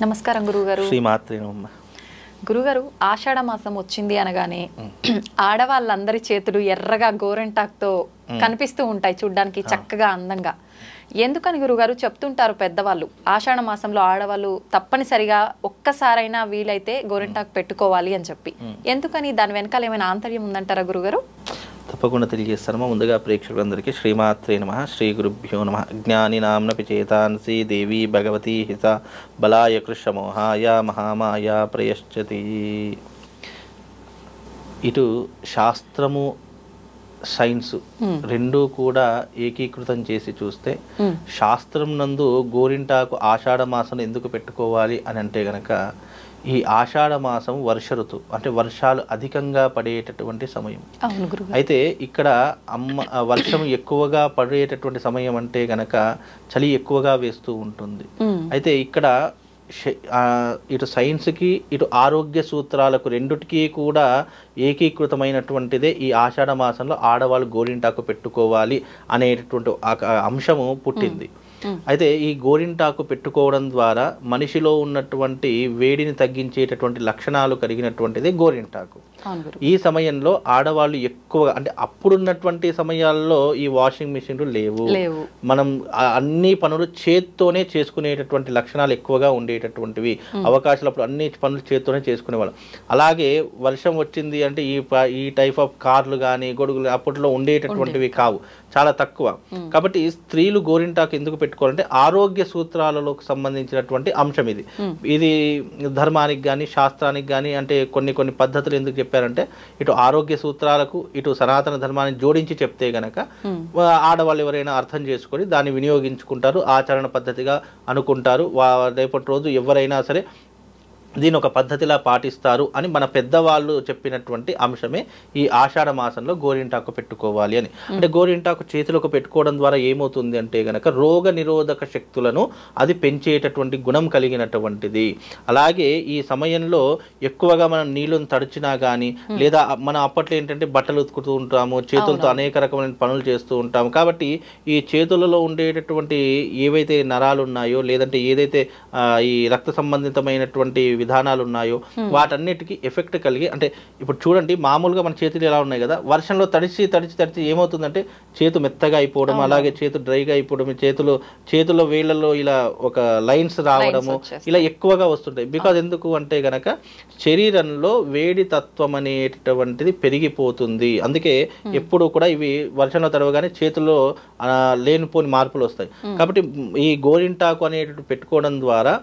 నమస్కారం గురుగారు. శ్రీమాత్రే నమః. గురుగారు, ఆషాఢ మాసం వచ్చింది అనగానే ఆడవాళ్ళందరి చేతులు ఎర్రగా గోరెంటాక్తో కనిపిస్తూ ఉంటాయి, చూడ్డానికి చక్కగా అందంగా. ఎందుకని గురుగారు చెప్తుంటారు పెద్దవాళ్ళు, ఆషాఢ మాసంలో ఆడవాళ్ళు తప్పనిసరిగా ఒక్కసారైనా వీలైతే గోరెంటాకు పెట్టుకోవాలి అని చెప్పి. ఎందుకని? దాని వెనకాల ఏమైనా ఆంతర్యం ఉందంటారా గురుగారు? తప్పకుండా తెలియజేస్తాను. ముందుగా ప్రేక్షకులందరికీ శ్రీమాత్రే నమః, శ్రీ గురుభ్యో నమః. జ్ఞాని నామ్నపి చేతాంసి దేవి భగవతి హిత బలాయ కృష్ణమోహాయ మహామాయ ప్రయశ్చతి. ఇటు శాస్త్రము సైన్స్ రెండూ కూడా ఏకీకృతం చేసి చూస్తే, శాస్త్రం నందు గోరింటాకు ఆషాఢ మాసం ఎందుకు పెట్టుకోవాలి అని అంటే గనక, ఈ ఆషాఢ మాసం వర్ష ఋతువు, అంటే వర్షాలు అధికంగా పడేటటువంటి సమయం. అయితే ఇక్కడ వర్షం ఎక్కువగా పడేటటువంటి సమయం అంటే గనక చలి ఎక్కువగా వేస్తూ ఉంటుంది. అయితే ఇక్కడ ఇటు సైన్స్కి ఇటు ఆరోగ్య సూత్రాలకు రెండుటికి కూడా ఏకీకృతమైనటువంటిదే ఈ ఆషాఢ మాసంలో ఆడవాళ్ళు గోరింటాకు పెట్టుకోవాలి అనేటటువంటి అంశము పుట్టింది. అయితే ఈ గోరింటాకు పెట్టుకోవడం ద్వారా మనిషిలో ఉన్నటువంటి వేడిని తగ్గించేటటువంటి లక్షణాలు కలిగినటువంటిది గోరింటాకు. ఈ సమయంలో ఆడవాళ్ళు ఎక్కువగా, అంటే అప్పుడున్నటువంటి సమయాల్లో ఈ వాషింగ్ మిషన్లు లేవు, మనం అన్ని పనులు చేత్తోనే చేసుకునేటటువంటి లక్షణాలు ఎక్కువగా ఉండేటటువంటివి, అవకాశాలు అప్పుడు అన్ని పనులు చేత్తోనే చేసుకునేవాళ్ళం. అలాగే వర్షం వచ్చింది అంటే ఈ టైప్ ఆఫ్ కార్లు కానీ గొడుగులు అప్పట్లో ఉండేటటువంటివి కావు, చాలా తక్కువ. కాబట్టి స్త్రీలు గోరింటాకు ఎందుకు పెట్టుకోవాలంటే ఆరోగ్య సూత్రాలకు సంబంధించినటువంటి అంశం ఇది. ఇది ధర్మానికి కానీ శాస్త్రానికి కానీ, అంటే కొన్ని పద్ధతులు ఎందుకు చెప్పారంటే, ఇటు ఆరోగ్య సూత్రాలకు ఇటు సనాతన ధర్మాన్ని జోడించి చెప్తే గనక ఆడవాళ్ళు ఎవరైనా అర్థం చేసుకొని దాన్ని వినియోగించుకుంటారు, ఆచరణ పద్ధతిగా అనుకుంటారు. రేపటి రోజు ఎవరైనా సరే దీని ఒక పద్ధతిలా పాటిస్తారు అని మన పెద్దవాళ్ళు చెప్పినటువంటి అంశమే ఈ ఆషాఢ మాసంలో గోరింటాకు పెట్టుకోవాలి అని. అంటే గోరింటాకు చేతులకు పెట్టుకోవడం ద్వారా ఏమవుతుంది అంటే గనక రోగ నిరోధక శక్తులను అది పెంచేటటువంటి గుణం కలిగినటువంటిది. అలాగే ఈ సమయంలో ఎక్కువగా మనం నీళ్ళను తడిచినా కానీ, లేదా మనం అప్పట్లో ఏంటంటే బట్టలు ఉతుకుతూ ఉంటాము, చేతులతో అనేక రకమైన పనులు చేస్తూ ఉంటాము. కాబట్టి ఈ చేతులలో ఉండేటటువంటి ఏవైతే నరాలు ఉన్నాయో, లేదంటే ఏదైతే ఈ రక్త సంబంధితమైనటువంటి విధానాలు ఉన్నాయో వాటన్నిటికీ ఎఫెక్ట్ కలిగి, అంటే ఇప్పుడు చూడండి మామూలుగా మన చేతులు ఎలా ఉన్నాయి కదా, వర్షంలో తడిచి ఏమవుతుందంటే చేతు మెత్తగా అయిపోవడం, అలాగే చేతు డ్రైగా అయిపోవడం, చేతుల్లో వేళ్లలో ఇలా ఒక లైన్స్ రావడము ఇలా ఎక్కువగా వస్తుంటాయి. బికాజ్ ఎందుకు అంటే గనక శరీరంలో వేడి తత్వం అనేటటువంటిది పెరిగిపోతుంది. అందుకే ఎప్పుడు కూడా ఇవి వర్షంలో తడవగానే చేతుల్లో లేనిపోని మార్పులు వస్తాయి. కాబట్టి ఈ గోరింటాకు అనేటువంటి పెట్టుకోవడం ద్వారా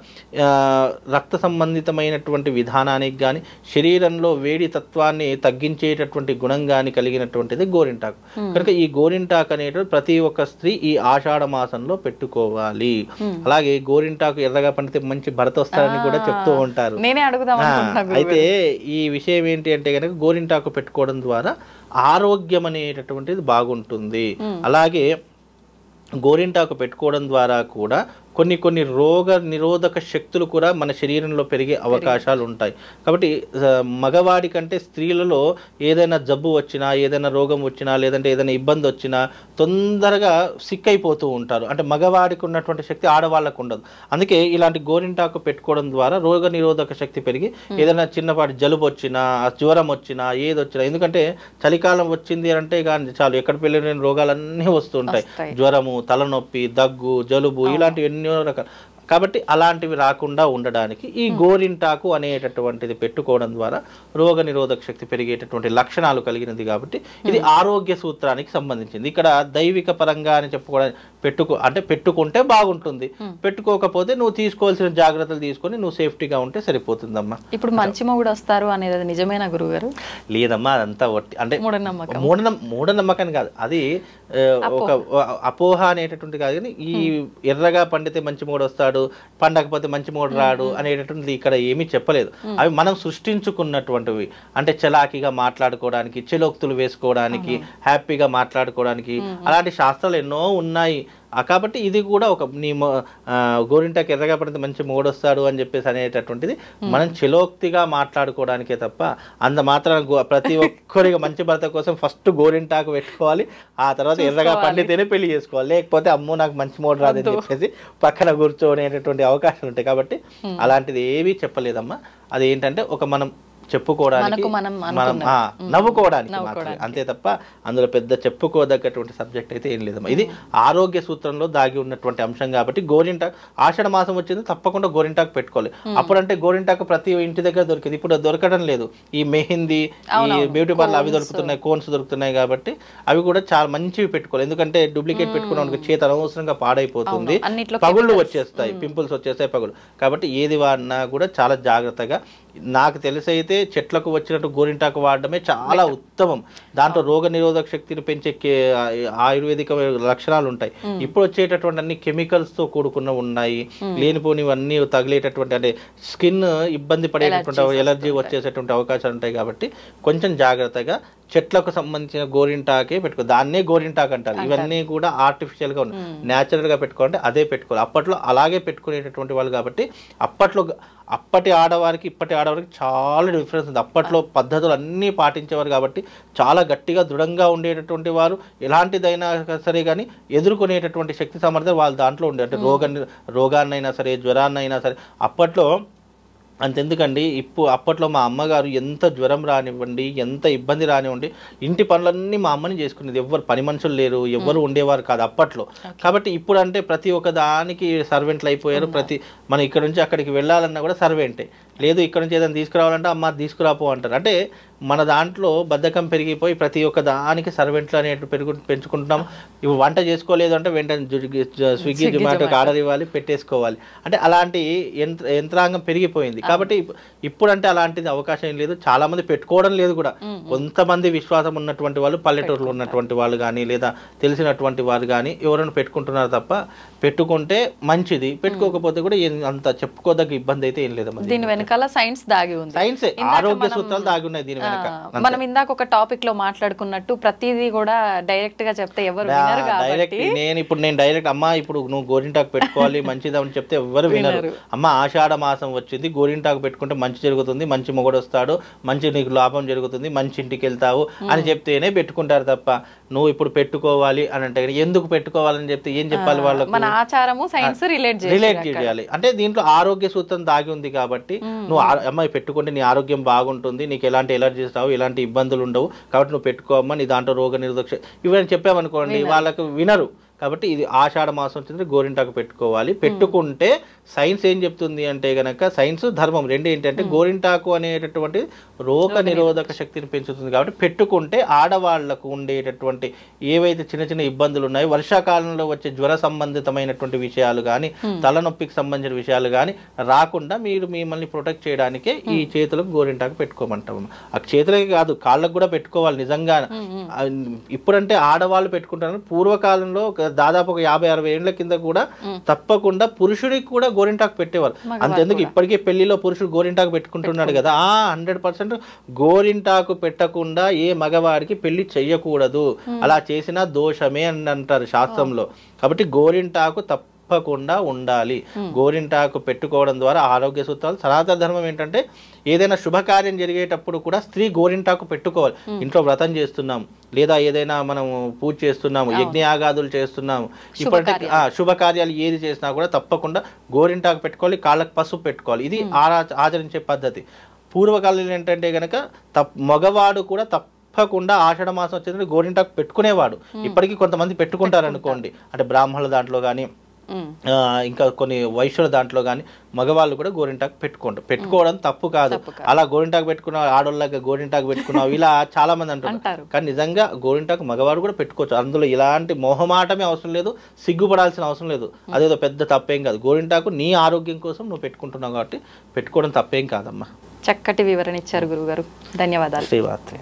రక్త సంబంధితమైనటువంటి విధానానికి కానీ, శరీరంలో వేడి తత్వాన్ని తగ్గించేటటువంటి గుణం కానీ కలిగినటువంటిది గోరింటాకు. కనుక ఈ గోరింటాకు అనేటువంటి ప్రతి ఒక్క స్త్రీ ఈ ఆషాఢ మాసంలో పెట్టుకోవాలి. అలాగే గోరింటాకు ఎర్రగా పండితే మంచి భర్త వస్తారని కూడా చెప్తూ ఉంటారు. అయితే ఈ విషయం ఏంటి అంటే కనుక గోరింటాకు పెట్టుకోవడం ద్వారా ఆరోగ్యం అనేటటువంటిది బాగుంటుంది. అలాగే గోరింటాకు పెట్టుకోవడం ద్వారా కూడా కొన్ని రోగ నిరోధక శక్తులు కూడా మన శరీరంలో పెరిగే అవకాశాలు ఉంటాయి. కాబట్టి మగవాడి కంటే స్త్రీలలో ఏదైనా జబ్బు వచ్చినా, ఏదైనా రోగం వచ్చినా, లేదంటే ఏదైనా ఇబ్బంది వచ్చినా తొందరగా సిక్ అయిపోతూ ఉంటారు. అంటే మగవాడికి ఉన్నటువంటి శక్తి ఆడవాళ్ళకు ఉండదు. అందుకే ఇలాంటి గోరింటాకు పెట్టుకోవడం ద్వారా రోగ నిరోధక శక్తి పెరిగి ఏదైనా చిన్నపాటి జలుబు వచ్చినా, జ్వరం వచ్చినా, ఏది వచ్చినా, ఎందుకంటే చలికాలం వచ్చింది అంటే కానీ చాలు ఎక్కడ పెళ్ళిన రోగాలన్నీ వస్తుంటాయి. జ్వరము, తలనొప్పి, దగ్గు, జలుబు ఇలాంటివి ఎన్నో రకాలు. కాబట్టి అలాంటివి రాకుండా ఉండడానికి ఈ గోరింటాకు అనేటటువంటిది పెట్టుకోవడం ద్వారా రోగ నిరోధక శక్తి పెరిగేటటువంటి లక్షణాలు కలిగినది. కాబట్టి ఇది ఆరోగ్య సూత్రానికి సంబంధించింది. ఇక్కడ దైవిక పరంగా అని చెప్పుకోవడానికి అంటే పెట్టుకుంటే బాగుంటుంది, పెట్టుకోకపోతే నువ్వు తీసుకోవాల్సిన జాగ్రత్తలు తీసుకొని నువ్వు సేఫ్టీగా ఉంటే సరిపోతుందమ్మా. ఇప్పుడు మంచి మొగుడు వస్తారు అనేది నిజమేనా గురుగారు? లేదమ్మా, అదంతా అంటే మూఢనమ్మకం కాదు, అది ఒక అపోహ అనేటటువంటి కాదు. కానీ ఈ ఎర్రగా పండితే మంచి మొగుడు వస్తాడు, పండకపోతే మంచి మూడు రాడు అనేటటువంటిది ఇక్కడ ఏమీ చెప్పలేదు. అవి మనం సృష్టించుకున్నటువంటివి. అంటే చలాకీగా మాట్లాడుకోవడానికి, చెలోక్తులు వేసుకోవడానికి, హ్యాపీగా మాట్లాడుకోవడానికి అలాంటి శాస్త్రాలు ఎన్నో ఉన్నాయి. కాబట్టి ఇది కూడా ఒక గోరింటాకు ఎర్రగా పడితే మంచి మొగుడొస్తాడు అని చెప్పేసి అనేటటువంటిది మనం చిలోక్తిగా మాట్లాడుకోవడానికే తప్ప అంత మాత్రం ప్రతి ఒక్కరికి మంచి భర్త కోసం ఫస్ట్ గోరింటాకు పెట్టుకోవాలి, ఆ తర్వాత ఎర్రగా పండితేనే పెళ్లి చేసుకోవాలి, లేకపోతే అమ్మో నాకు మంచి మొగుడు రాదని చెప్పేసి పక్కన కూర్చోనేటటువంటి అవకాశాలు ఉంటాయి. కాబట్టి అలాంటిది ఏమీ చెప్పలేదమ్మా. అది ఏంటంటే ఒక మనం చెప్పుకోవడానికి మనం నవ్వుకోవడానికి మాత్రమే, అంతే తప్ప అందులో పెద్ద చెప్పుకోదగ్గటువంటి సబ్జెక్ట్ అయితే ఏం లేదమ్మా. ఇది ఆరోగ్య సూత్రంలో దాగి ఉన్నటువంటి అంశం. కాబట్టి గోరింటాకు ఆషాఢ మాసం వచ్చింది తప్పకుండా గోరింటాకు పెట్టుకోవాలి. అప్పుడంటే గోరింటాకు ప్రతి ఇంటి దగ్గర దొరికింది, ఇప్పుడు దొరకడం లేదు. ఈ మెహిందీ, ఈ బ్యూటీ పార్లర్ అవి దొరుకుతున్నాయి, కోన్స్ దొరుకుతున్నాయి. కాబట్టి అవి కూడా చాలా మంచివి పెట్టుకోవాలి. ఎందుకంటే డూప్లికేట్ పెట్టుకున్నానికి చేతి అనవసరంగా పాడైపోతుంది, పగుళ్ళు వచ్చేస్తాయి, పింపుల్స్ వచ్చేస్తాయి, పగులు. కాబట్టి ఏది వాడినా కూడా చాలా జాగ్రత్తగా, నాకు తెలిసైతే చెట్లకు వచ్చినట్టు గోరింటాకు వాడడమే చాలా ఉత్తమం. దాంట్లో రోగ నిరోధక శక్తిని పెంచే ఆయుర్వేదిక లక్షణాలు ఉంటాయి. ఇప్పుడు వచ్చేటటువంటి అన్ని కెమికల్స్ తో కూడుకున్న ఉన్నాయి, లేనిపోనివన్నీ తగిలేటటువంటి అంటే స్కిన్ ఇబ్బంది పడేటటువంటి ఎలర్జీ వచ్చేసేటువంటి అవకాశాలు ఉంటాయి. కాబట్టి కొంచెం జాగ్రత్తగా చెట్లకు సంబంధించిన గోరింటాకే పెట్టుకో, దాన్నే గోరింటాకు అంటారు. ఇవన్నీ కూడా ఆర్టిఫిషియల్ గా ఉన్నాయి, న్యాచురల్ గా పెట్టుకోవాలంటే అదే పెట్టుకోవాలి. అప్పట్లో అలాగే పెట్టుకునేటటువంటి వాళ్ళు. కాబట్టి అప్పటి ఆడవారికి ఇప్పటి ఆడవారికి చాలా డిఫరెన్స్ ఉంది. అప్పట్లో పద్ధతులు అన్నీ పాటించేవారు కాబట్టి చాలా గట్టిగా దృఢంగా ఉండేటటువంటి వారు. ఎలాంటిదైనా సరే కానీ ఎదుర్కొనేటటువంటి శక్తి సామర్థ్యం వాళ్ళ దాంట్లో ఉండే. అంటే రోగాన్నైనా సరే, జ్వరాన్నైనా సరే. అప్పట్లో అంతెందుకండి, అప్పట్లో మా అమ్మగారు ఎంత జ్వరం రానివ్వండి, ఎంత ఇబ్బంది రానివ్వండి, ఇంటి పనులన్నీ మా అమ్మని చేసుకునేది. ఎవ్వరు పని మనుషులు లేరు, ఎవ్వరు ఉండేవారు కాదు అప్పట్లో. కాబట్టి ఇప్పుడు అంటే ప్రతి ఒక్క దానికి సర్వెంట్లు అయిపోయారు. మనం ఇక్కడ నుంచి అక్కడికి వెళ్ళాలన్నా కూడా సర్వెంటే. లేదు ఇక్కడ నుంచి ఏదైనా తీసుకురావాలంటే అమ్మ తీసుకురాపో అంటారు. అంటే మన దాంట్లో బద్ధకం పెరిగిపోయి ప్రతి ఒక్క దానికి సర్వెంట్లు అనేట్టు పెంచుకుంటున్నాం. ఇప్పుడు వంట చేసుకోలేదు అంటే వెంటనే స్విగ్గీ జొమాటోకి ఆర్డర్ ఇవ్వాలి, పెట్టేసుకోవాలి. అంటే అలాంటి యంత్రాంగం పెరిగిపోయింది. కాబట్టి ఇప్పుడు అంటే అలాంటిది అవకాశం ఏం లేదు, చాలా మంది పెట్టుకోవడం లేదు కూడా. కొంతమంది విశ్వాసం ఉన్నటువంటి వాళ్ళు, పల్లెటూరులో ఉన్నటువంటి వాళ్ళు కానీ, లేదా తెలిసినటువంటి వారు కానీ ఎవరైనా పెట్టుకుంటున్నారు తప్ప, పెట్టుకుంటే మంచిది, పెట్టుకోకపోతే కూడా అంత చెప్పుకోదగ్గ ఇబ్బంది అయితే ఏం లేదు. దీని వెనకాల సైన్స్ దాగి ఉంది, సైన్సే, ఆరోగ్య సూత్రాలు దాగి ఉన్నాయి దీని వెనక. మనం ఇందాక ఒక టాపిక్ లో మాట్లాడుకున్నట్టు ప్రతిదీ కూడా డైరెక్ట్ గా చెప్తే ఎవరు వినరు. కాబట్టి నేను డైరెక్ట్ అమ్మా ఇప్పుడు నువ్వు గోరింటాకు పెట్టుకోవాలి మంచిదని చెప్తే ఎవరు వినరు. అమ్మ ఆషాఢ మాసం వచ్చింది, గోరింటాకు పెట్టుకుంటే మంచి జరుగుతుంది, మంచి మొగుడు వస్తాడు, మంచి నీకు లాభం జరుగుతుంది, మంచి ఇంటికి వెళ్తావు అని చెప్తేనే పెట్టుకుంటారు తప్ప నువ్వు ఇప్పుడు పెట్టుకోవాలి అని అంటే ఎందుకు పెట్టుకోవాలని చెప్తే ఏం చెప్పాలి వాళ్ళకు? మన ఆచారము సైన్స్ రిలేట్ చేయాలి. అంటే దీంట్లో ఆరోగ్య సూత్రం దాగి ఉంది. కాబట్టి నువ్వు అమ్మాయి పెట్టుకుంటే నీ ఆరోగ్యం బాగుంటుంది, నీకు ఎలాంటి ఎలర్జీస్ రావు, ఎలాంటి ఇబ్బందులు ఉండవు, కాబట్టి నువ్వు పెట్టుకోమ్మా, నీ దాంట్లో రోగ నిరోధక ఇవన్నీ చెప్పామనుకోండి, వాళ్ళకు వినరు. కాబట్టి ఇది ఆషాఢ మాసం వచ్చింది, గోరింటాకు పెట్టుకోవాలి. పెట్టుకుంటే సైన్స్ ఏం చెప్తుంది అంటే గనక, సైన్స్ ధర్మం రెండు ఏంటంటే, గోరింటాకు అనేటటువంటి రోగ నిరోధక శక్తిని పెంచుతుంది. కాబట్టి పెట్టుకుంటే ఆడవాళ్లకు ఉండేటటువంటి ఏవైతే చిన్న చిన్న ఇబ్బందులు ఉన్నాయో, వర్షాకాలంలో వచ్చే జ్వర సంబంధితమైనటువంటి విషయాలు కానీ, తలనొప్పికి సంబంధించిన విషయాలు కానీ రాకుండా మిమ్మల్ని ప్రొటెక్ట్ చేయడానికే ఈ చేతులకు గోరింటాకు పెట్టుకోమంటాము. ఆ చేతులకి కాదు, కాళ్ళకు కూడా పెట్టుకోవాలి నిజంగా. ఇప్పుడంటే ఆడవాళ్ళు పెట్టుకుంటారు, పూర్వకాలంలో దాదాపు ఒక 50-60 ఏళ్ల కింద కూడా తప్పకుండా పురుషుడికి కూడా గోరింటాకు పెట్టేవారు. అంతెందుకు ఇప్పటికే పెళ్లిలో పురుషుడు గోరింటాకు పెట్టుకుంటున్నాడు కదా, 100% గోరింటాకు పెట్టకుండా ఏ మగవాడికి పెళ్లి చెయ్యకూడదు, అలా చేసినా దోషమే అని అంటారు శాస్త్రంలో. కాబట్టి గోరింటాకు తప్పకుండా ఉండాలి. గోరింటాకు పెట్టుకోవడం ద్వారా ఆరోగ్య సూత్రాలు. సనాతన ధర్మం ఏంటంటే, ఏదైనా శుభకార్యం జరిగేటప్పుడు కూడా స్త్రీ గోరింటాకు పెట్టుకోవాలి. ఇంట్లో వ్రతం చేస్తున్నాం, లేదా ఏదైనా మనం పూజ చేస్తున్నాము, యజ్ఞయాగాదులు చేస్తున్నాము, ఇప్పటి శుభకార్యాలు ఏది చేసినా కూడా తప్పకుండా గోరింటాకు పెట్టుకోవాలి, కాళ్ళకు పసుపు పెట్టుకోవాలి. ఇది ఆచరించే పద్ధతి. పూర్వకాలంలో ఏంటంటే గనక మగవాడు కూడా తప్పకుండా ఆషాఢ మాసం వచ్చేది గోరింటాకు పెట్టుకునేవాడు. ఇప్పటికీ కొంతమంది పెట్టుకుంటారు అనుకోండి, అంటే బ్రాహ్మణుల దాంట్లో కానీ, ఇంకా కొన్ని వైశ్యుల దాంట్లో కానీ మగవాళ్ళు కూడా గోరింటాకు పెట్టుకోవడం తప్పు కాదు. అలా గోరింటాకు పెట్టుకున్న ఆడోళ్ళగా గోరింటాకు పెట్టుకున్నావు ఇలా చాలా మంది అంటారు. కానీ నిజంగా గోరింటాకు మగవాడు కూడా పెట్టుకోవచ్చు. అందులో ఇలాంటి మొహమాటమే అవసరం లేదు, సిగ్గుపడాల్సిన అవసరం లేదు. అదేదో పెద్ద తప్పేం కాదు. గోరింటాకు నీ ఆరోగ్యం కోసం నువ్వు పెట్టుకుంటున్నావు కాబట్టి పెట్టుకోవడం తప్పేం కాదమ్మా. చక్కటి వివరణ ఇచ్చారు గురుగారు, ధన్యవాదాలు. శ్రీవాత్రి.